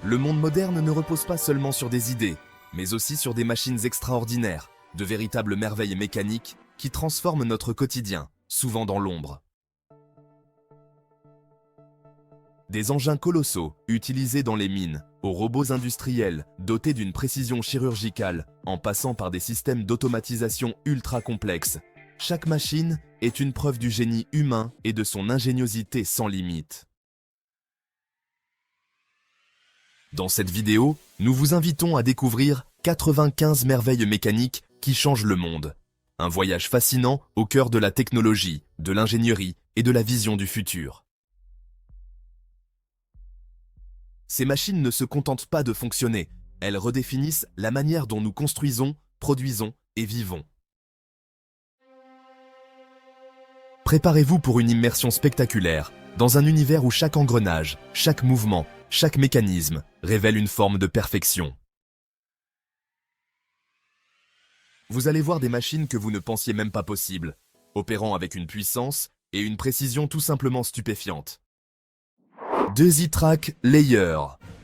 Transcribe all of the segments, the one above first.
Le monde moderne ne repose pas seulement sur des idées, mais aussi sur des machines extraordinaires, de véritables merveilles mécaniques qui transforment notre quotidien, souvent dans l'ombre. Des engins colossaux, utilisés dans les mines, aux robots industriels, dotés d'une précision chirurgicale, en passant par des systèmes d'automatisation ultra complexes, chaque machine est une preuve du génie humain et de son ingéniosité sans limite. Dans cette vidéo, nous vous invitons à découvrir 95 merveilles mécaniques qui changent le monde. Un voyage fascinant au cœur de la technologie, de l'ingénierie et de la vision du futur. Ces machines ne se contentent pas de fonctionner, elles redéfinissent la manière dont nous construisons, produisons et vivons. Préparez-vous pour une immersion spectaculaire, dans un univers où chaque engrenage, chaque mouvement, chaque mécanisme révèle une forme de perfection. Vous allez voir des machines que vous ne pensiez même pas possibles, opérant avec une puissance et une précision tout simplement stupéfiantes. Desi-Track Layer,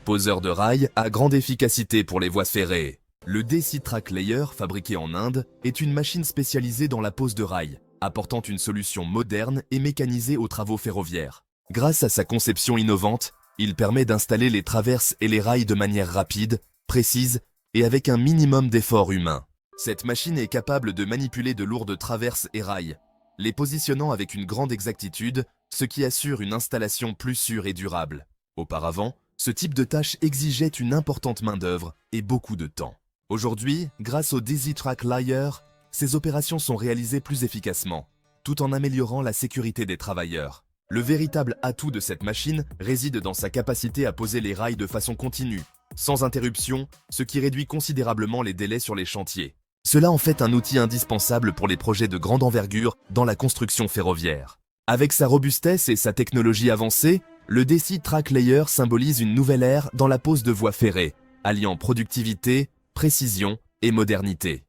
poseur de rails à grande efficacité pour les voies ferrées. Le Desi-Track Layer, fabriqué en Inde, est une machine spécialisée dans la pose de rails, apportant une solution moderne et mécanisée aux travaux ferroviaires. Grâce à sa conception innovante, il permet d'installer les traverses et les rails de manière rapide, précise et avec un minimum d'effort humain. Cette machine est capable de manipuler de lourdes traverses et rails, les positionnant avec une grande exactitude, ce qui assure une installation plus sûre et durable. Auparavant, ce type de tâche exigeait une importante main-d'œuvre et beaucoup de temps. Aujourd'hui, grâce au Desi-Track Layer, ces opérations sont réalisées plus efficacement, tout en améliorant la sécurité des travailleurs. Le véritable atout de cette machine réside dans sa capacité à poser les rails de façon continue, sans interruption, ce qui réduit considérablement les délais sur les chantiers. Cela en fait un outil indispensable pour les projets de grande envergure dans la construction ferroviaire. Avec sa robustesse et sa technologie avancée, le Desi-Track Layer symbolise une nouvelle ère dans la pose de voies ferrées, alliant productivité, précision et modernité.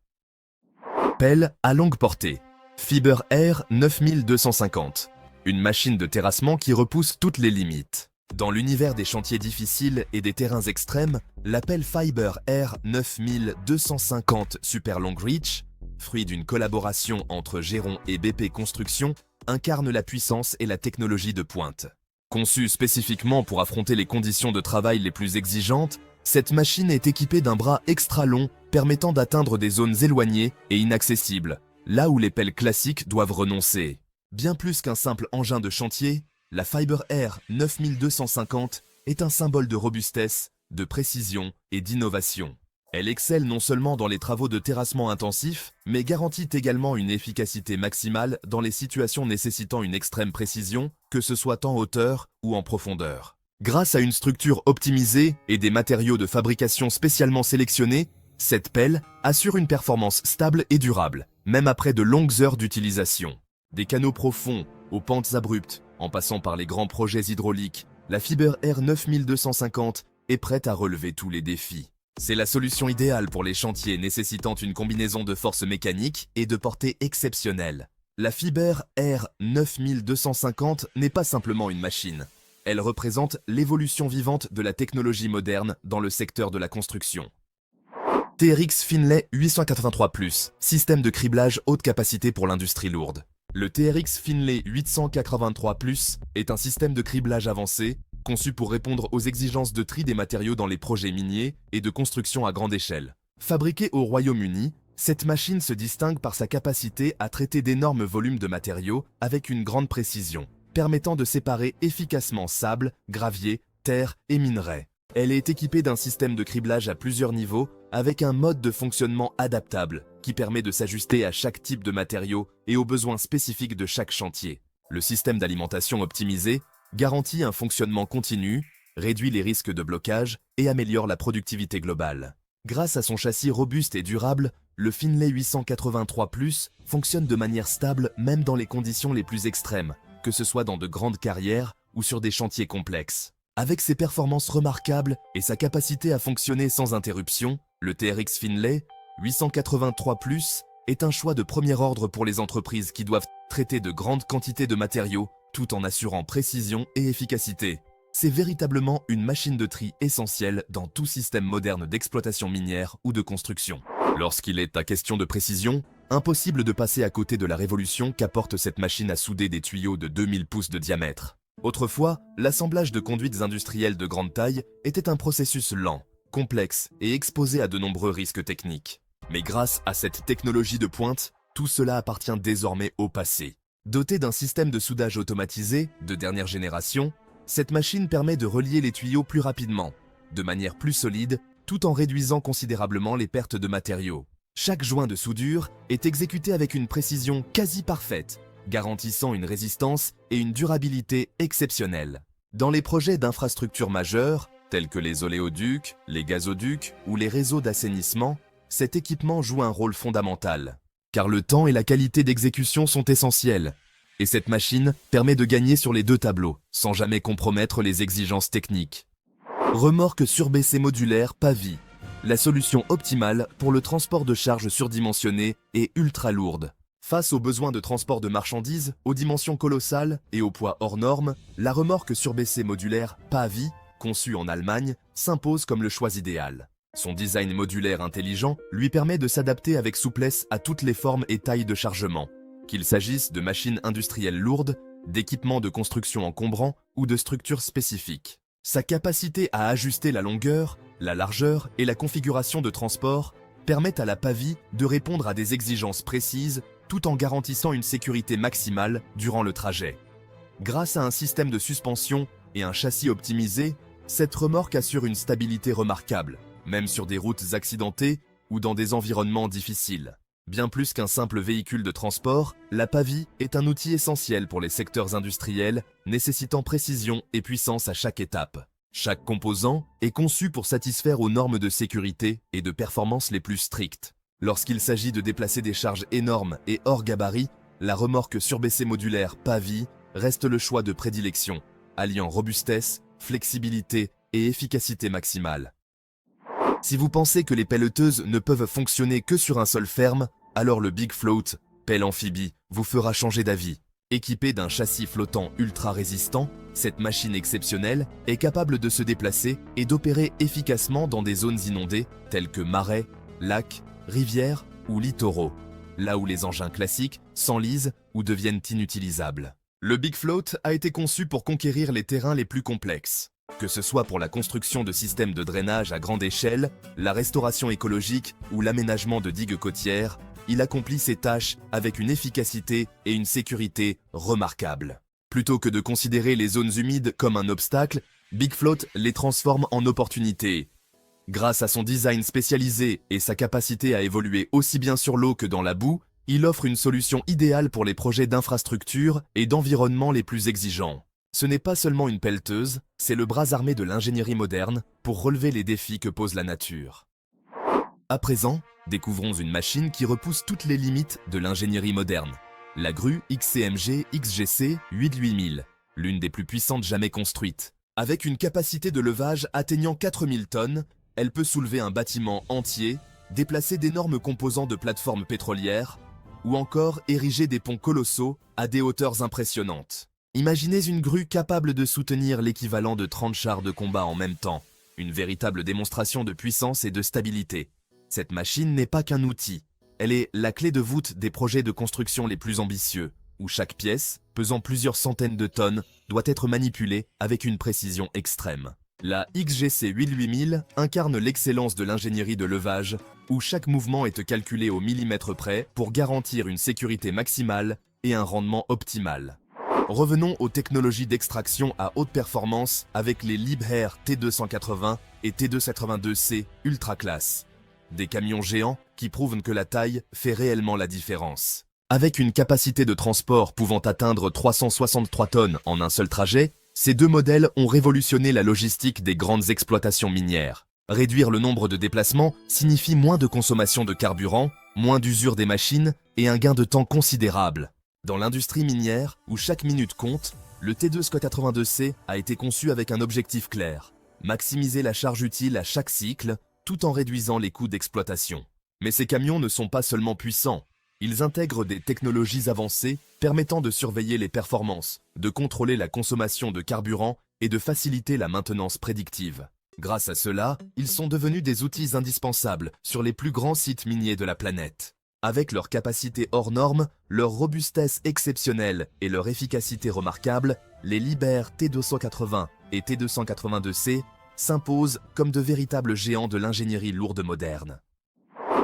Pelle à longue portée. Fiber Air 9250. Une machine de terrassement qui repousse toutes les limites. Dans l'univers des chantiers difficiles et des terrains extrêmes, la pelle Fiber Air 9250 Super Long Reach, fruit d'une collaboration entre Géron et BP Construction, incarne la puissance et la technologie de pointe. Conçue spécifiquement pour affronter les conditions de travail les plus exigeantes, cette machine est équipée d'un bras extra long permettant d'atteindre des zones éloignées et inaccessibles, là où les pelles classiques doivent renoncer. Bien plus qu'un simple engin de chantier, la Fiber Air 9250 est un symbole de robustesse, de précision et d'innovation. Elle excelle non seulement dans les travaux de terrassement intensifs, mais garantit également une efficacité maximale dans les situations nécessitant une extrême précision, que ce soit en hauteur ou en profondeur. Grâce à une structure optimisée et des matériaux de fabrication spécialement sélectionnés, cette pelle assure une performance stable et durable, même après de longues heures d'utilisation. Des canaux profonds aux pentes abruptes, en passant par les grands projets hydrauliques, la Fiber Air 9250 est prête à relever tous les défis. C'est la solution idéale pour les chantiers nécessitant une combinaison de forces mécaniques et de portée exceptionnelle. La Fiber Air 9250 n'est pas simplement une machine. Elle représente l'évolution vivante de la technologie moderne dans le secteur de la construction. TRX Finlay 883+, système de criblage haute capacité pour l'industrie lourde. Le TRX Finlay 883+, est un système de criblage avancé, conçu pour répondre aux exigences de tri des matériaux dans les projets miniers et de construction à grande échelle. Fabriquée au Royaume-Uni, cette machine se distingue par sa capacité à traiter d'énormes volumes de matériaux avec une grande précision, permettant de séparer efficacement sable, gravier, terre et minerais. Elle est équipée d'un système de criblage à plusieurs niveaux avec un mode de fonctionnement adaptable qui permet de s'ajuster à chaque type de matériaux et aux besoins spécifiques de chaque chantier. Le système d'alimentation optimisé garantit un fonctionnement continu, réduit les risques de blocage et améliore la productivité globale. Grâce à son châssis robuste et durable, le Finlay 883+ fonctionne de manière stable même dans les conditions les plus extrêmes, que ce soit dans de grandes carrières ou sur des chantiers complexes. Avec ses performances remarquables et sa capacité à fonctionner sans interruption, le TRX Finlay 883+ est un choix de premier ordre pour les entreprises qui doivent traiter de grandes quantités de matériaux tout en assurant précision et efficacité. C'est véritablement une machine de tri essentielle dans tout système moderne d'exploitation minière ou de construction. Lorsqu'il est à question de précision, impossible de passer à côté de la révolution qu'apporte cette machine à souder des tuyaux de 2000 pouces de diamètre. Autrefois, l'assemblage de conduites industrielles de grande taille était un processus lent, complexe et exposé à de nombreux risques techniques. Mais grâce à cette technologie de pointe, tout cela appartient désormais au passé. Dotée d'un système de soudage automatisé de dernière génération, cette machine permet de relier les tuyaux plus rapidement, de manière plus solide, tout en réduisant considérablement les pertes de matériaux. Chaque joint de soudure est exécuté avec une précision quasi parfaite, garantissant une résistance et une durabilité exceptionnelles. Dans les projets d'infrastructures majeurs, tels que les oléoducs, les gazoducs ou les réseaux d'assainissement, cet équipement joue un rôle fondamental. Car le temps et la qualité d'exécution sont essentiels, et cette machine permet de gagner sur les deux tableaux, sans jamais compromettre les exigences techniques. Remorque surbaissée modulaire PAVI, la solution optimale pour le transport de charges surdimensionnées et ultra lourdes. Face aux besoins de transport de marchandises, aux dimensions colossales et au poids hors norme, la remorque surbaissée modulaire PAVI, conçue en Allemagne, s'impose comme le choix idéal. Son design modulaire intelligent lui permet de s'adapter avec souplesse à toutes les formes et tailles de chargement, qu'il s'agisse de machines industrielles lourdes, d'équipements de construction encombrants ou de structures spécifiques. Sa capacité à ajuster la longueur, la largeur et la configuration de transport permettent à la PAVI de répondre à des exigences précises tout en garantissant une sécurité maximale durant le trajet. Grâce à un système de suspension et un châssis optimisé, cette remorque assure une stabilité remarquable, même sur des routes accidentées ou dans des environnements difficiles. Bien plus qu'un simple véhicule de transport, la PAVI est un outil essentiel pour les secteurs industriels, nécessitant précision et puissance à chaque étape. Chaque composant est conçu pour satisfaire aux normes de sécurité et de performance les plus strictes. Lorsqu'il s'agit de déplacer des charges énormes et hors gabarit, la remorque surbaissée modulaire PAVI reste le choix de prédilection, alliant robustesse, flexibilité et efficacité maximale. Si vous pensez que les pelleteuses ne peuvent fonctionner que sur un sol ferme, alors le Big Float, pelle amphibie, vous fera changer d'avis. Équipée d'un châssis flottant ultra résistant, cette machine exceptionnelle est capable de se déplacer et d'opérer efficacement dans des zones inondées telles que marais, lacs, rivières ou littoraux, là où les engins classiques s'enlisent ou deviennent inutilisables. Le Big Float a été conçu pour conquérir les terrains les plus complexes. Que ce soit pour la construction de systèmes de drainage à grande échelle, la restauration écologique ou l'aménagement de digues côtières, il accomplit ses tâches avec une efficacité et une sécurité remarquables. Plutôt que de considérer les zones humides comme un obstacle, Big Float les transforme en opportunités. Grâce à son design spécialisé et sa capacité à évoluer aussi bien sur l'eau que dans la boue, il offre une solution idéale pour les projets d'infrastructure et d'environnement les plus exigeants. Ce n'est pas seulement une pelleteuse, c'est le bras armé de l'ingénierie moderne pour relever les défis que pose la nature. À présent, découvrons une machine qui repousse toutes les limites de l'ingénierie moderne. La grue XCMG XGC 8000, l'une des plus puissantes jamais construites. Avec une capacité de levage atteignant 4000 tonnes, elle peut soulever un bâtiment entier, déplacer d'énormes composants de plateformes pétrolières, ou encore ériger des ponts colossaux à des hauteurs impressionnantes. Imaginez une grue capable de soutenir l'équivalent de 30 chars de combat en même temps, une véritable démonstration de puissance et de stabilité. Cette machine n'est pas qu'un outil, elle est la clé de voûte des projets de construction les plus ambitieux, où chaque pièce, pesant plusieurs centaines de tonnes, doit être manipulée avec une précision extrême. La XGC 8000 incarne l'excellence de l'ingénierie de levage, où chaque mouvement est calculé au millimètre près pour garantir une sécurité maximale et un rendement optimal. Revenons aux technologies d'extraction à haute performance avec les Liebherr T280 et T282C Ultra Class. Des camions géants qui prouvent que la taille fait réellement la différence. Avec une capacité de transport pouvant atteindre 363 tonnes en un seul trajet, ces deux modèles ont révolutionné la logistique des grandes exploitations minières. Réduire le nombre de déplacements signifie moins de consommation de carburant, moins d'usure des machines et un gain de temps considérable. Dans l'industrie minière, où chaque minute compte, le T282C a été conçu avec un objectif clair, maximiser la charge utile à chaque cycle, tout en réduisant les coûts d'exploitation. Mais ces camions ne sont pas seulement puissants, ils intègrent des technologies avancées permettant de surveiller les performances, de contrôler la consommation de carburant et de faciliter la maintenance prédictive. Grâce à cela, ils sont devenus des outils indispensables sur les plus grands sites miniers de la planète. Avec leur capacité hors norme, leur robustesse exceptionnelle et leur efficacité remarquable, les Liebherr T280 et T282C s'imposent comme de véritables géants de l'ingénierie lourde moderne.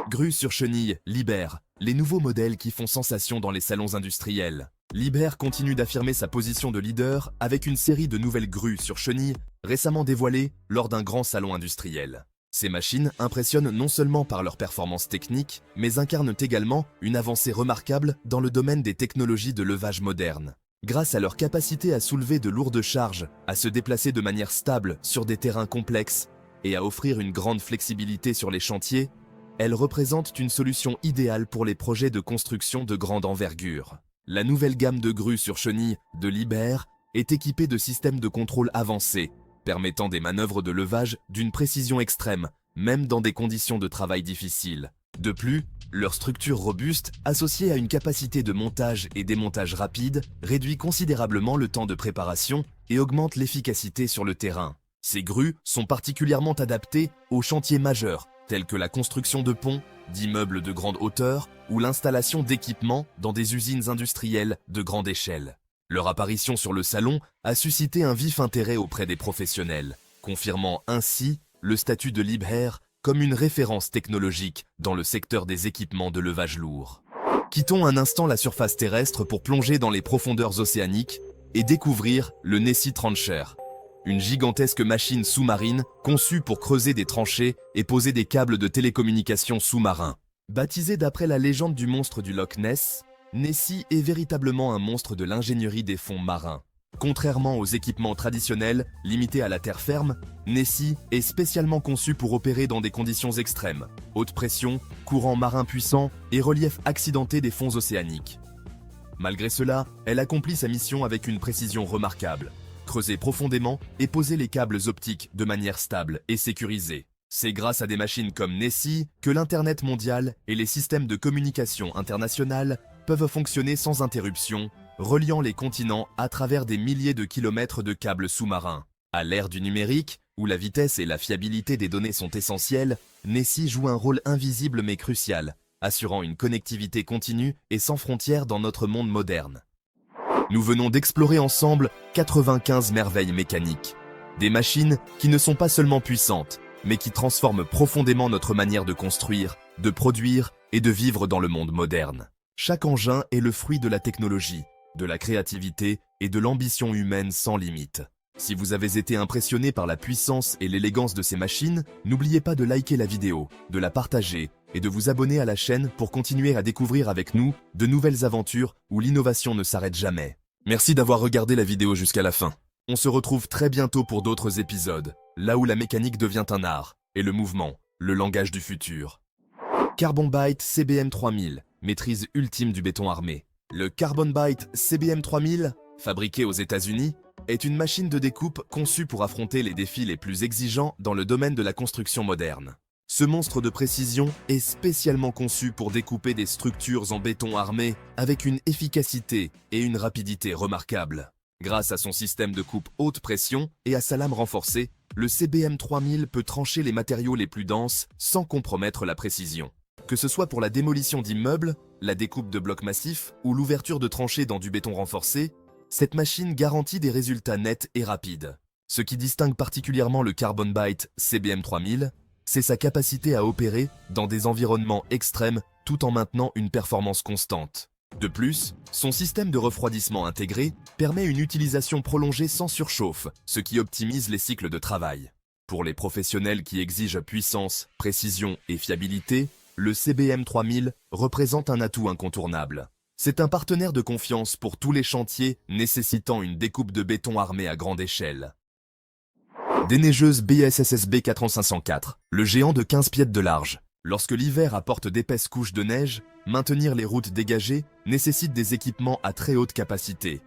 Grue sur chenille, Liebherr, les nouveaux modèles qui font sensation dans les salons industriels. Liebherr continue d'affirmer sa position de leader avec une série de nouvelles grues sur chenille récemment dévoilées lors d'un grand salon industriel. Ces machines impressionnent non seulement par leur performance technique, mais incarnent également une avancée remarquable dans le domaine des technologies de levage modernes. Grâce à leur capacité à soulever de lourdes charges, à se déplacer de manière stable sur des terrains complexes et à offrir une grande flexibilité sur les chantiers, elles représentent une solution idéale pour les projets de construction de grande envergure. La nouvelle gamme de grues sur chenille de Liebherr est équipée de systèmes de contrôle avancés, permettant des manœuvres de levage d'une précision extrême, même dans des conditions de travail difficiles. De plus, leur structure robuste, associée à une capacité de montage et démontage rapide, réduit considérablement le temps de préparation et augmente l'efficacité sur le terrain. Ces grues sont particulièrement adaptées aux chantiers majeurs, tels que la construction de ponts, d'immeubles de grande hauteur ou l'installation d'équipements dans des usines industrielles de grande échelle. Leur apparition sur le salon a suscité un vif intérêt auprès des professionnels, confirmant ainsi le statut de Liebherr comme une référence technologique dans le secteur des équipements de levage lourd. Quittons un instant la surface terrestre pour plonger dans les profondeurs océaniques et découvrir le Nessie Trencher, une gigantesque machine sous-marine conçue pour creuser des tranchées et poser des câbles de télécommunications sous-marins. Baptisée d'après la légende du monstre du Loch Ness, Nessie est véritablement un monstre de l'ingénierie des fonds marins. Contrairement aux équipements traditionnels limités à la terre ferme, Nessie est spécialement conçue pour opérer dans des conditions extrêmes, haute pression, courants marins puissants et relief accidenté des fonds océaniques. Malgré cela, elle accomplit sa mission avec une précision remarquable. Creuser profondément et poser les câbles optiques de manière stable et sécurisée. C'est grâce à des machines comme Nessie que l'Internet mondial et les systèmes de communication internationale peuvent fonctionner sans interruption, reliant les continents à travers des milliers de kilomètres de câbles sous-marins. À l'ère du numérique, où la vitesse et la fiabilité des données sont essentielles, Nessie joue un rôle invisible mais crucial, assurant une connectivité continue et sans frontières dans notre monde moderne. Nous venons d'explorer ensemble 95 merveilles mécaniques. Des machines qui ne sont pas seulement puissantes, mais qui transforment profondément notre manière de construire, de produire et de vivre dans le monde moderne. Chaque engin est le fruit de la technologie, de la créativité et de l'ambition humaine sans limite. Si vous avez été impressionné par la puissance et l'élégance de ces machines, n'oubliez pas de liker la vidéo, de la partager et de vous abonner à la chaîne pour continuer à découvrir avec nous de nouvelles aventures où l'innovation ne s'arrête jamais. Merci d'avoir regardé la vidéo jusqu'à la fin. On se retrouve très bientôt pour d'autres épisodes, là où la mécanique devient un art, et le mouvement, le langage du futur. Carbon Byte CBM 3000, maîtrise ultime du béton armé. Le Carbon Byte CBM 3000, fabriqué aux États-Unis, est une machine de découpe conçue pour affronter les défis les plus exigeants dans le domaine de la construction moderne. Ce monstre de précision est spécialement conçu pour découper des structures en béton armé avec une efficacité et une rapidité remarquables. Grâce à son système de coupe haute pression et à sa lame renforcée, le CBM 3000 peut trancher les matériaux les plus denses sans compromettre la précision. Que ce soit pour la démolition d'immeubles, la découpe de blocs massifs ou l'ouverture de tranchées dans du béton renforcé, cette machine garantit des résultats nets et rapides. Ce qui distingue particulièrement le Carbon Byte CBM 3000, c'est sa capacité à opérer dans des environnements extrêmes tout en maintenant une performance constante. De plus, son système de refroidissement intégré permet une utilisation prolongée sans surchauffe, ce qui optimise les cycles de travail. Pour les professionnels qui exigent puissance, précision et fiabilité, le CBM 3000 représente un atout incontournable. C'est un partenaire de confiance pour tous les chantiers nécessitant une découpe de béton armé à grande échelle. Déneigeuse BSSSB 4504, le géant de 15 pieds de large. Lorsque l'hiver apporte d'épaisses couches de neige, maintenir les routes dégagées nécessite des équipements à très haute capacité.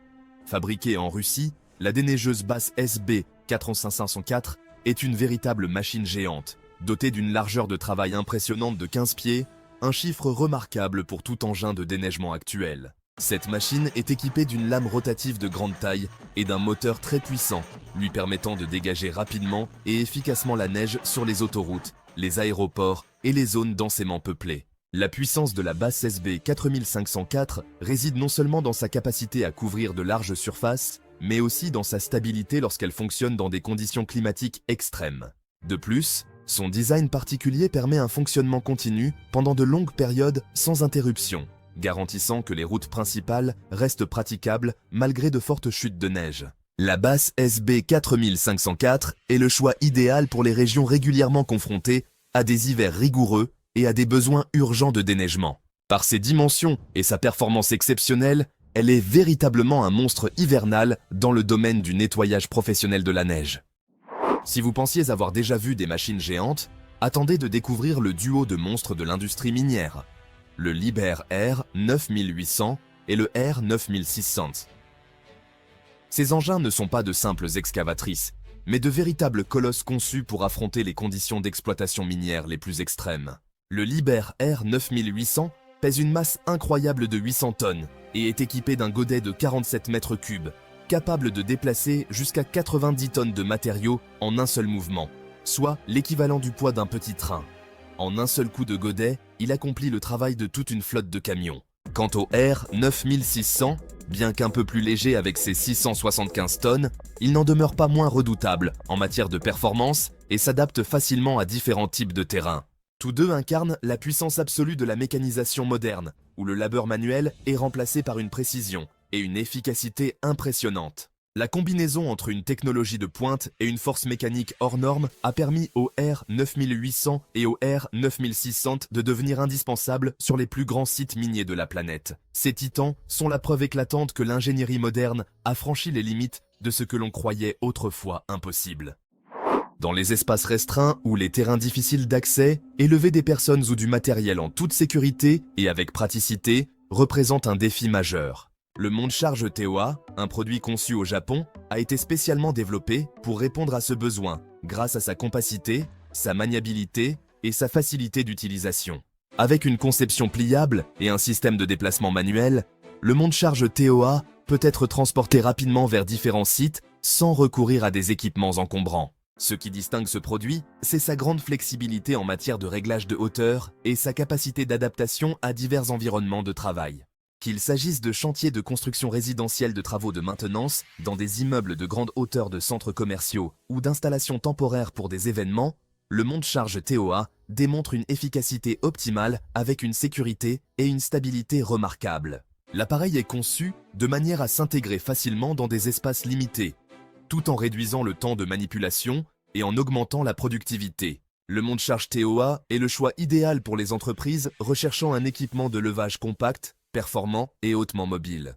Fabriquée en Russie, la déneigeuse basse SB 4504 est une véritable machine géante, dotée d'une largeur de travail impressionnante de 15 pieds, un chiffre remarquable pour tout engin de déneigement actuel. Cette machine est équipée d'une lame rotative de grande taille et d'un moteur très puissant, lui permettant de dégager rapidement et efficacement la neige sur les autoroutes, les aéroports et les zones densément peuplées. La puissance de la Bass SB 4504 réside non seulement dans sa capacité à couvrir de larges surfaces, mais aussi dans sa stabilité lorsqu'elle fonctionne dans des conditions climatiques extrêmes. De plus, son design particulier permet un fonctionnement continu pendant de longues périodes sans interruption, garantissant que les routes principales restent praticables malgré de fortes chutes de neige. La Bass SB 4504 est le choix idéal pour les régions régulièrement confrontées à des hivers rigoureux et à des besoins urgents de déneigement. Par ses dimensions et sa performance exceptionnelle, elle est véritablement un monstre hivernal dans le domaine du nettoyage professionnel de la neige. Si vous pensiez avoir déjà vu des machines géantes, attendez de découvrir le duo de monstres de l'industrie minière, le Liebherr R 9800 et le R 9600. Ces engins ne sont pas de simples excavatrices, mais de véritables colosses conçus pour affronter les conditions d'exploitation minière les plus extrêmes. Le Liebherr R 9800 pèse une masse incroyable de 800 tonnes et est équipé d'un godet de 47 mètres cubes, capable de déplacer jusqu'à 90 tonnes de matériaux en un seul mouvement, soit l'équivalent du poids d'un petit train. En un seul coup de godet, il accomplit le travail de toute une flotte de camions. Quant au R 9600, bien qu'un peu plus léger avec ses 675 tonnes, il n'en demeure pas moins redoutable en matière de performance et s'adapte facilement à différents types de terrains. Tous deux incarnent la puissance absolue de la mécanisation moderne, où le labeur manuel est remplacé par une précision et une efficacité impressionnantes. La combinaison entre une technologie de pointe et une force mécanique hors norme a permis au R 9800 et au R 9600 de devenir indispensables sur les plus grands sites miniers de la planète. Ces titans sont la preuve éclatante que l'ingénierie moderne a franchi les limites de ce que l'on croyait autrefois impossible. Dans les espaces restreints ou les terrains difficiles d'accès, élever des personnes ou du matériel en toute sécurité et avec praticité représente un défi majeur. Le monte-charge TOA, un produit conçu au Japon, a été spécialement développé pour répondre à ce besoin, grâce à sa compacité, sa maniabilité et sa facilité d'utilisation. Avec une conception pliable et un système de déplacement manuel, le monte-charge TOA peut être transporté rapidement vers différents sites sans recourir à des équipements encombrants. Ce qui distingue ce produit, c'est sa grande flexibilité en matière de réglage de hauteur et sa capacité d'adaptation à divers environnements de travail. Qu'il s'agisse de chantiers de construction résidentielle de travaux de maintenance, dans des immeubles de grande hauteur de centres commerciaux ou d'installations temporaires pour des événements, le monte-charge TOA démontre une efficacité optimale avec une sécurité et une stabilité remarquables. L'appareil est conçu de manière à s'intégrer facilement dans des espaces limités, tout en réduisant le temps de manipulation et en augmentant la productivité. Le monte-charge TOA est le choix idéal pour les entreprises recherchant un équipement de levage compact, performant et hautement mobile.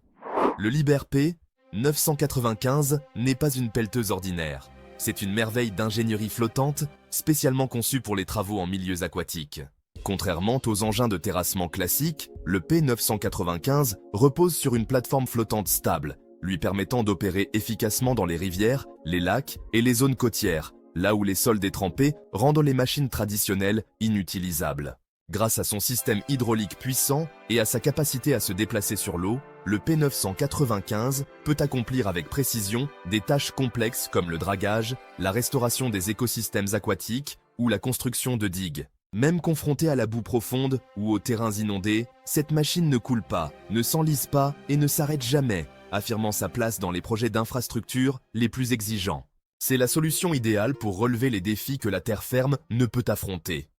Le Liebherr P 995 n'est pas une pelleteuse ordinaire. C'est une merveille d'ingénierie flottante, spécialement conçue pour les travaux en milieux aquatiques. Contrairement aux engins de terrassement classiques, le P 995 repose sur une plateforme flottante stable, lui permettant d'opérer efficacement dans les rivières, les lacs et les zones côtières, là où les sols détrempés rendent les machines traditionnelles inutilisables. Grâce à son système hydraulique puissant et à sa capacité à se déplacer sur l'eau, le P 995 peut accomplir avec précision des tâches complexes comme le dragage, la restauration des écosystèmes aquatiques ou la construction de digues. Même confrontée à la boue profonde ou aux terrains inondés, cette machine ne coule pas, ne s'enlise pas et ne s'arrête jamais, affirmant sa place dans les projets d'infrastructure les plus exigeants. C'est la solution idéale pour relever les défis que la terre ferme ne peut affronter.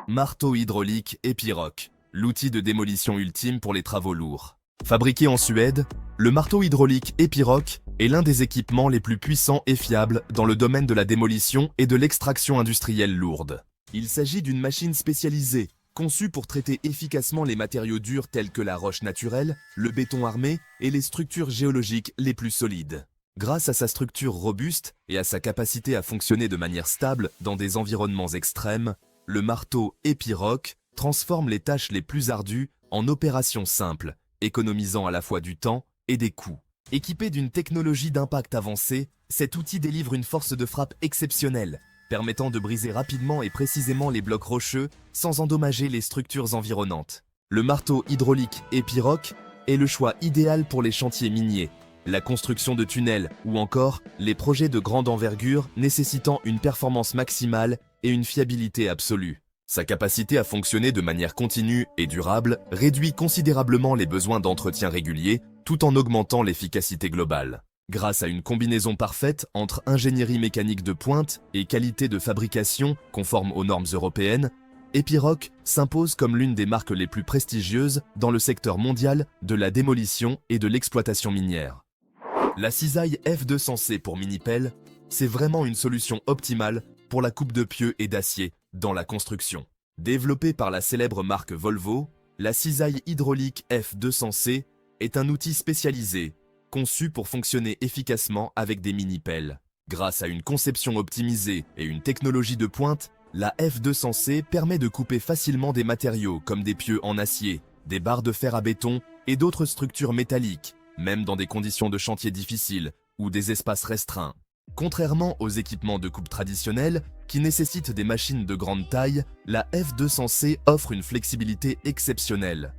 Marteau hydraulique Epiroc, l'outil de démolition ultime pour les travaux lourds. Fabriqué en Suède, le marteau hydraulique Epiroc est l'un des équipements les plus puissants et fiables dans le domaine de la démolition et de l'extraction industrielle lourde. Il s'agit d'une machine spécialisée, conçue pour traiter efficacement les matériaux durs tels que la roche naturelle, le béton armé et les structures géologiques les plus solides. Grâce à sa structure robuste et à sa capacité à fonctionner de manière stable dans des environnements extrêmes, le marteau Epiroc transforme les tâches les plus ardues en opérations simples, économisant à la fois du temps et des coûts. Équipé d'une technologie d'impact avancée, cet outil délivre une force de frappe exceptionnelle, permettant de briser rapidement et précisément les blocs rocheux sans endommager les structures environnantes. Le marteau hydraulique Epiroc est le choix idéal pour les chantiers miniers, la construction de tunnels ou encore les projets de grande envergure nécessitant une performance maximale et une fiabilité absolue. Sa capacité à fonctionner de manière continue et durable réduit considérablement les besoins d'entretien régulier tout en augmentant l'efficacité globale. Grâce à une combinaison parfaite entre ingénierie mécanique de pointe et qualité de fabrication conforme aux normes européennes, Epiroc s'impose comme l'une des marques les plus prestigieuses dans le secteur mondial de la démolition et de l'exploitation minière. La cisaille F200C pour mini-pelle, c'est vraiment une solution optimale pour la coupe de pieux et d'acier dans la construction. Développée par la célèbre marque Volvo, la cisaille hydraulique F200C est un outil spécialisé, conçu pour fonctionner efficacement avec des mini-pelles. Grâce à une conception optimisée et une technologie de pointe, la F200C permet de couper facilement des matériaux comme des pieux en acier, des barres de fer à béton et d'autres structures métalliques, même dans des conditions de chantier difficiles ou des espaces restreints. Contrairement aux équipements de coupe traditionnels, qui nécessitent des machines de grande taille, la F200C offre une flexibilité exceptionnelle.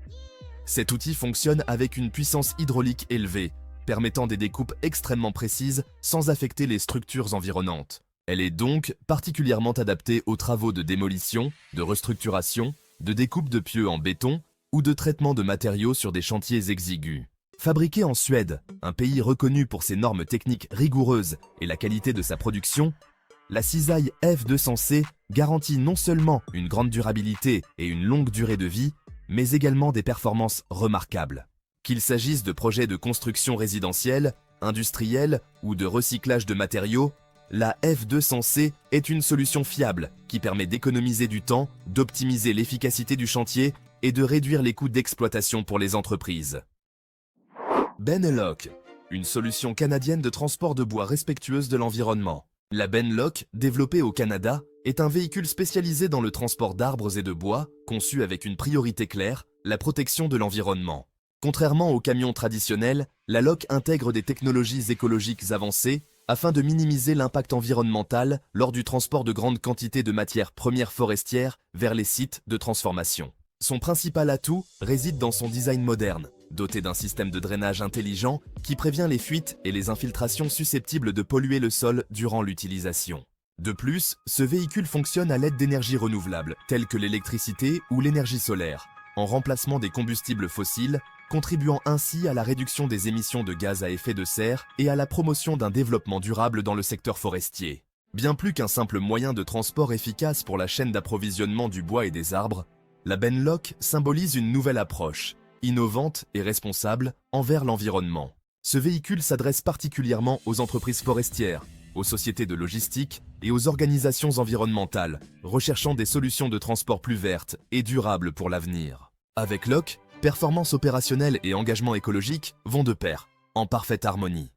Cet outil fonctionne avec une puissance hydraulique élevée, permettant des découpes extrêmement précises sans affecter les structures environnantes. Elle est donc particulièrement adaptée aux travaux de démolition, de restructuration, de découpe de pieux en béton ou de traitement de matériaux sur des chantiers exigus. Fabriquée en Suède, un pays reconnu pour ses normes techniques rigoureuses et la qualité de sa production, la cisaille F200C garantit non seulement une grande durabilité et une longue durée de vie, mais également des performances remarquables. Qu'il s'agisse de projets de construction résidentielle, industrielle ou de recyclage de matériaux, la F200C est une solution fiable qui permet d'économiser du temps, d'optimiser l'efficacité du chantier et de réduire les coûts d'exploitation pour les entreprises. Benelok, une solution canadienne de transport de bois respectueuse de l'environnement. La Benelok, développée au Canada, est un véhicule spécialisé dans le transport d'arbres et de bois, conçu avec une priorité claire, la protection de l'environnement. Contrairement aux camions traditionnels, la LOK intègre des technologies écologiques avancées afin de minimiser l'impact environnemental lors du transport de grandes quantités de matières premières forestières vers les sites de transformation. Son principal atout réside dans son design moderne, doté d'un système de drainage intelligent qui prévient les fuites et les infiltrations susceptibles de polluer le sol durant l'utilisation. De plus, ce véhicule fonctionne à l'aide d'énergies renouvelables, telles que l'électricité ou l'énergie solaire, en remplacement des combustibles fossiles, contribuant ainsi à la réduction des émissions de gaz à effet de serre et à la promotion d'un développement durable dans le secteur forestier. Bien plus qu'un simple moyen de transport efficace pour la chaîne d'approvisionnement du bois et des arbres, la Benelok symbolise une nouvelle approche, innovante et responsable envers l'environnement. Ce véhicule s'adresse particulièrement aux entreprises forestières, aux sociétés de logistique et aux organisations environnementales, recherchant des solutions de transport plus vertes et durables pour l'avenir. Avec LOK, performance opérationnelle et engagement écologique vont de pair, en parfaite harmonie.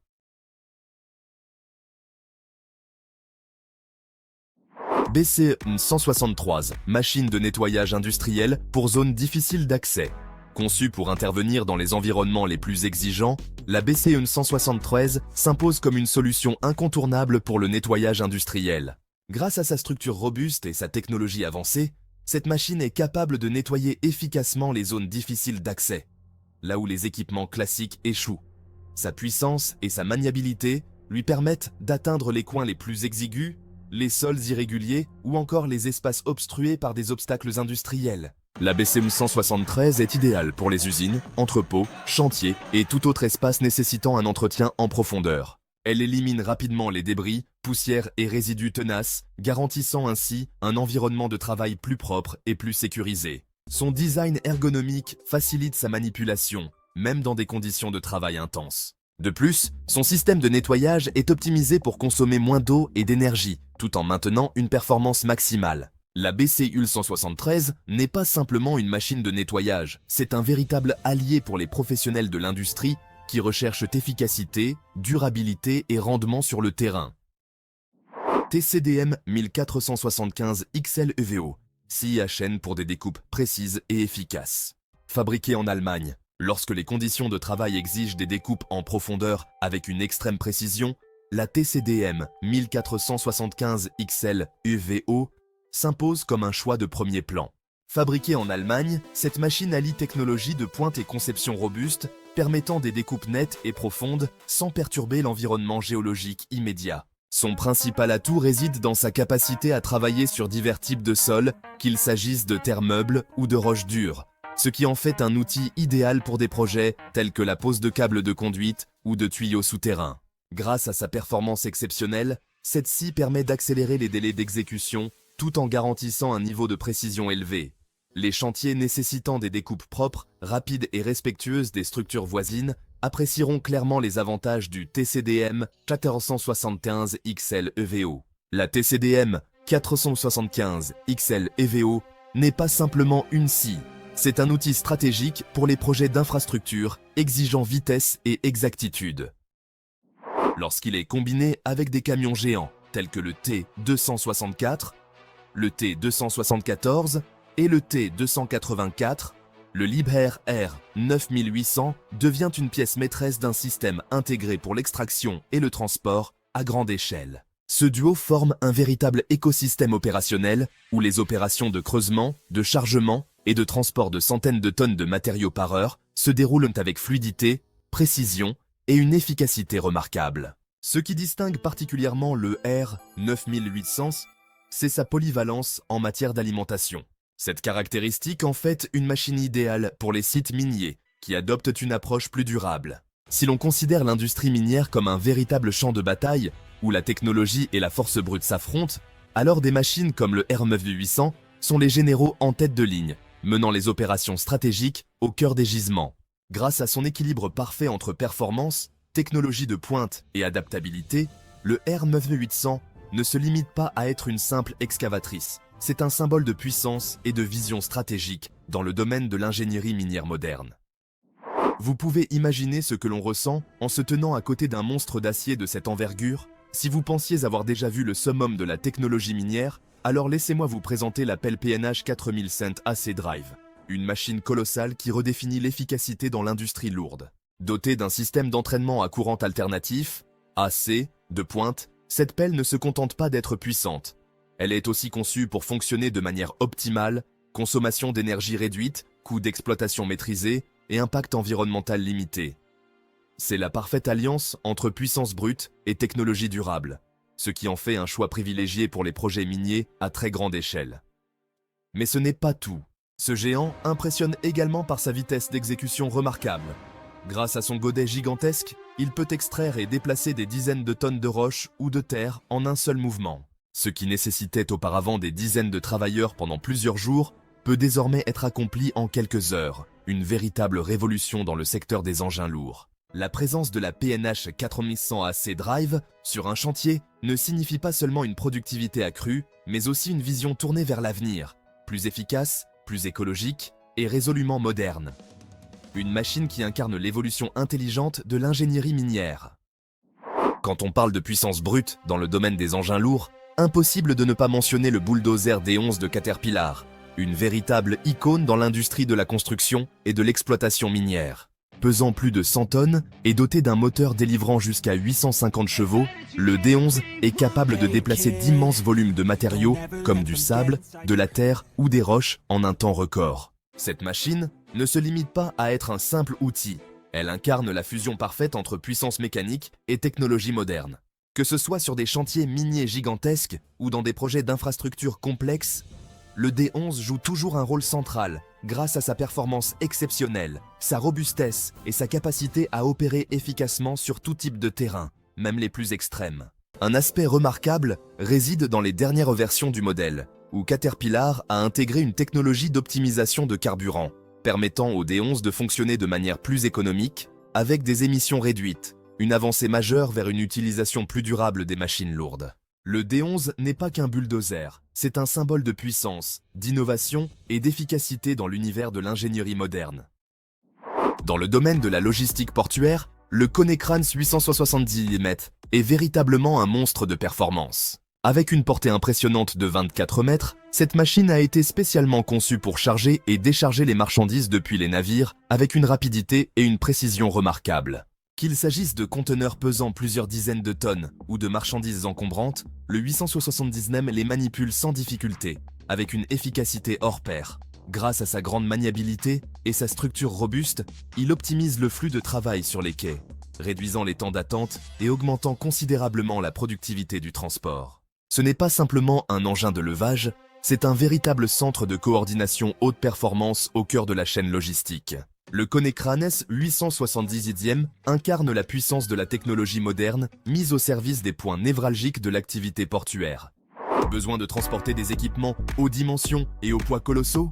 BC 163, machine de nettoyage industriel pour zones difficiles d'accès. Conçue pour intervenir dans les environnements les plus exigeants, la BC 173 s'impose comme une solution incontournable pour le nettoyage industriel. Grâce à sa structure robuste et sa technologie avancée, cette machine est capable de nettoyer efficacement les zones difficiles d'accès, là où les équipements classiques échouent. Sa puissance et sa maniabilité lui permettent d'atteindre les coins les plus exigus, les sols irréguliers ou encore les espaces obstrués par des obstacles industriels. La BC 173 est idéale pour les usines, entrepôts, chantiers et tout autre espace nécessitant un entretien en profondeur. Elle élimine rapidement les débris, poussières et résidus tenaces, garantissant ainsi un environnement de travail plus propre et plus sécurisé. Son design ergonomique facilite sa manipulation, même dans des conditions de travail intenses. De plus, son système de nettoyage est optimisé pour consommer moins d'eau et d'énergie, tout en maintenant une performance maximale. La BC 173 n'est pas simplement une machine de nettoyage, c'est un véritable allié pour les professionnels de l'industrie qui recherchent efficacité, durabilité et rendement sur le terrain. TCDM 1475 XL EVO, scie à chaîne pour des découpes précises et efficaces. Fabriquée en Allemagne, lorsque les conditions de travail exigent des découpes en profondeur avec une extrême précision, la TCDM 1475 XL EVO s'impose comme un choix de premier plan. Fabriquée en Allemagne, cette machine allie technologie de pointe et conception robuste, permettant des découpes nettes et profondes sans perturber l'environnement géologique immédiat. Son principal atout réside dans sa capacité à travailler sur divers types de sols, qu'il s'agisse de terre meuble ou de roches dures, ce qui en fait un outil idéal pour des projets tels que la pose de câbles de conduite ou de tuyaux souterrains. Grâce à sa performance exceptionnelle, cette scie permet d'accélérer les délais d'exécution tout en garantissant un niveau de précision élevé. Les chantiers nécessitant des découpes propres, rapides et respectueuses des structures voisines apprécieront clairement les avantages du TCDM 475 XL EVO. La TCDM 475 XL EVO n'est pas simplement une scie, c'est un outil stratégique pour les projets d'infrastructure exigeant vitesse et exactitude. Lorsqu'il est combiné avec des camions géants tels que le T264, le T274 et le T284, le Liebherr R 9800 devient une pièce maîtresse d'un système intégré pour l'extraction et le transport à grande échelle. Ce duo forme un véritable écosystème opérationnel où les opérations de creusement, de chargement et de transport de centaines de tonnes de matériaux par heure se déroulent avec fluidité, précision et une efficacité remarquable. Ce qui distingue particulièrement le R 9800, c'est sa polyvalence en matière d'alimentation. Cette caractéristique en fait une machine idéale pour les sites miniers qui adoptent une approche plus durable. Si l'on considère l'industrie minière comme un véritable champ de bataille où la technologie et la force brute s'affrontent, alors des machines comme le R9800 sont les généraux en tête de ligne, menant les opérations stratégiques au cœur des gisements. Grâce à son équilibre parfait entre performance, technologie de pointe et adaptabilité, le R9800 ne se limite pas à être une simple excavatrice. C'est un symbole de puissance et de vision stratégique dans le domaine de l'ingénierie minière moderne. Vous pouvez imaginer ce que l'on ressent en se tenant à côté d'un monstre d'acier de cette envergure. Si vous pensiez avoir déjà vu le summum de la technologie minière, alors laissez-moi vous présenter la pelle PNH 4000 AC Drive, une machine colossale qui redéfinit l'efficacité dans l'industrie lourde. Dotée d'un système d'entraînement à courant alternatif, AC, de pointe, cette pelle ne se contente pas d'être puissante. Elle est aussi conçue pour fonctionner de manière optimale, consommation d'énergie réduite, coût d'exploitation maîtrisé et impact environnemental limité. C'est la parfaite alliance entre puissance brute et technologie durable, ce qui en fait un choix privilégié pour les projets miniers à très grande échelle. Mais ce n'est pas tout. Ce géant impressionne également par sa vitesse d'exécution remarquable. Grâce à son godet gigantesque, il peut extraire et déplacer des dizaines de tonnes de roches ou de terre en un seul mouvement. Ce qui nécessitait auparavant des dizaines de travailleurs pendant plusieurs jours peut désormais être accompli en quelques heures, une véritable révolution dans le secteur des engins lourds. La présence de la PNH 4100 AC Drive sur un chantier ne signifie pas seulement une productivité accrue, mais aussi une vision tournée vers l'avenir, plus efficace, plus écologique et résolument moderne. Une machine qui incarne l'évolution intelligente de l'ingénierie minière. Quand on parle de puissance brute dans le domaine des engins lourds, impossible de ne pas mentionner le bulldozer D11 de Caterpillar, une véritable icône dans l'industrie de la construction et de l'exploitation minière. Pesant plus de 100 tonnes et doté d'un moteur délivrant jusqu'à 850 chevaux, le D11 est capable de déplacer d'immenses volumes de matériaux comme du sable, de la terre ou des roches en un temps record. Cette machine ne se limite pas à être un simple outil, elle incarne la fusion parfaite entre puissance mécanique et technologie moderne. Que ce soit sur des chantiers miniers gigantesques ou dans des projets d'infrastructures complexes, le D11 joue toujours un rôle central grâce à sa performance exceptionnelle, sa robustesse et sa capacité à opérer efficacement sur tout type de terrain, même les plus extrêmes. Un aspect remarquable réside dans les dernières versions du modèle, où Caterpillar a intégré une technologie d'optimisation de carburant, permettant au D11 de fonctionner de manière plus économique, avec des émissions réduites, une avancée majeure vers une utilisation plus durable des machines lourdes. Le D11 n'est pas qu'un bulldozer, c'est un symbole de puissance, d'innovation et d'efficacité dans l'univers de l'ingénierie moderne. Dans le domaine de la logistique portuaire, le Konecranes 870 mm est véritablement un monstre de performance. Avec une portée impressionnante de 24 mètres, cette machine a été spécialement conçue pour charger et décharger les marchandises depuis les navires avec une rapidité et une précision remarquables. Qu'il s'agisse de conteneurs pesant plusieurs dizaines de tonnes ou de marchandises encombrantes, le 870 NEM les manipule sans difficulté, avec une efficacité hors pair. Grâce à sa grande maniabilité et sa structure robuste, il optimise le flux de travail sur les quais, réduisant les temps d'attente et augmentant considérablement la productivité du transport. Ce n'est pas simplement un engin de levage, c'est un véritable centre de coordination haute performance au cœur de la chaîne logistique. Le Konecranes 870 idième incarne la puissance de la technologie moderne mise au service des points névralgiques de l'activité portuaire. Besoin de transporter des équipements aux dimensions et aux poids colossaux?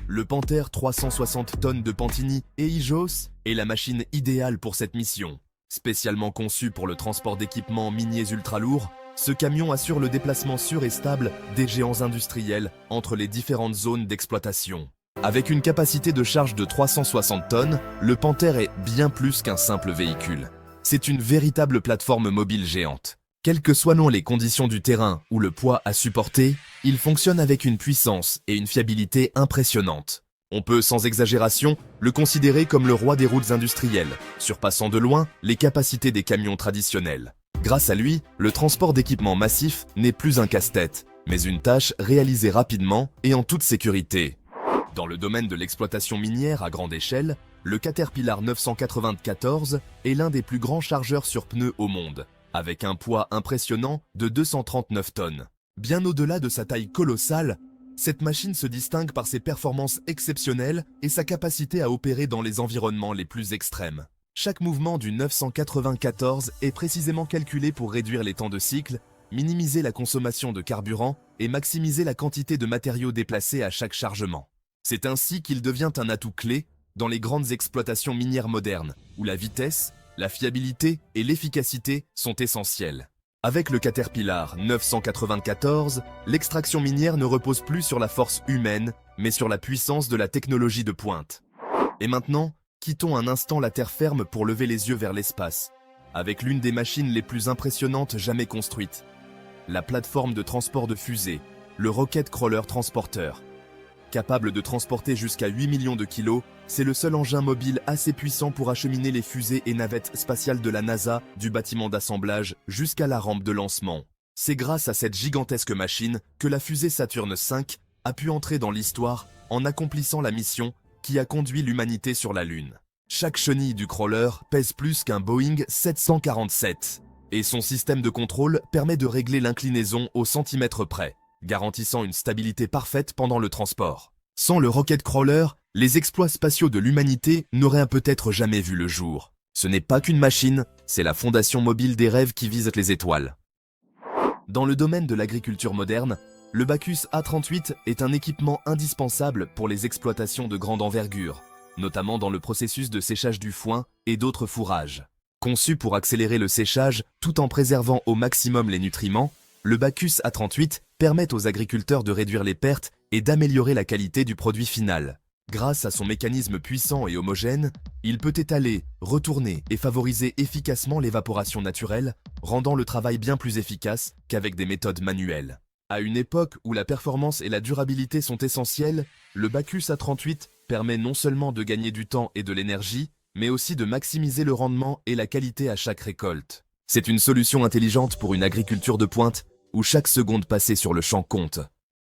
Le Panther 360 tonnes de Pantini et Ijos est la machine idéale pour cette mission. Spécialement conçu pour le transport d'équipements miniers ultra lourds, ce camion assure le déplacement sûr et stable des géants industriels entre les différentes zones d'exploitation. Avec une capacité de charge de 360 tonnes, le Panther est bien plus qu'un simple véhicule. C'est une véritable plateforme mobile géante. Quelles que soient les conditions du terrain ou le poids à supporter, il fonctionne avec une puissance et une fiabilité impressionnantes. On peut, sans exagération, le considérer comme le roi des routes industrielles, surpassant de loin les capacités des camions traditionnels. Grâce à lui, le transport d'équipements massifs n'est plus un casse-tête, mais une tâche réalisée rapidement et en toute sécurité. Dans le domaine de l'exploitation minière à grande échelle, le Caterpillar 994 est l'un des plus grands chargeurs sur pneus au monde, avec un poids impressionnant de 239 tonnes. Bien au-delà de sa taille colossale, cette machine se distingue par ses performances exceptionnelles et sa capacité à opérer dans les environnements les plus extrêmes. Chaque mouvement du 994 est précisément calculé pour réduire les temps de cycle, minimiser la consommation de carburant et maximiser la quantité de matériaux déplacés à chaque chargement. C'est ainsi qu'il devient un atout clé dans les grandes exploitations minières modernes, où la vitesse, la fiabilité et l'efficacité sont essentielles. Avec le Caterpillar 994, l'extraction minière ne repose plus sur la force humaine, mais sur la puissance de la technologie de pointe. Et maintenant, quittons un instant la terre ferme pour lever les yeux vers l'espace, avec l'une des machines les plus impressionnantes jamais construites, la plateforme de transport de fusées, le Rocket Crawler Transporter. Capable de transporter jusqu'à 8 millions de kilos, c'est le seul engin mobile assez puissant pour acheminer les fusées et navettes spatiales de la NASA du bâtiment d'assemblage jusqu'à la rampe de lancement. C'est grâce à cette gigantesque machine que la fusée Saturne V a pu entrer dans l'histoire en accomplissant la mission qui a conduit l'humanité sur la Lune. Chaque chenille du crawler pèse plus qu'un Boeing 747 et son système de contrôle permet de régler l'inclinaison au centimètre près, garantissant une stabilité parfaite pendant le transport. Sans le Rocket Crawler, les exploits spatiaux de l'humanité n'auraient peut-être jamais vu le jour. Ce n'est pas qu'une machine, c'est la fondation mobile des rêves qui vise les étoiles. Dans le domaine de l'agriculture moderne, le Bacchus A38 est un équipement indispensable pour les exploitations de grande envergure, notamment dans le processus de séchage du foin et d'autres fourrages. Conçu pour accélérer le séchage tout en préservant au maximum les nutriments, le Bacchus A38 permet aux agriculteurs de réduire les pertes et d'améliorer la qualité du produit final. Grâce à son mécanisme puissant et homogène, il peut étaler, retourner et favoriser efficacement l'évaporation naturelle, rendant le travail bien plus efficace qu'avec des méthodes manuelles. À une époque où la performance et la durabilité sont essentielles, le Bacchus A38 permet non seulement de gagner du temps et de l'énergie, mais aussi de maximiser le rendement et la qualité à chaque récolte. C'est une solution intelligente pour une agriculture de pointe où chaque seconde passée sur le champ compte.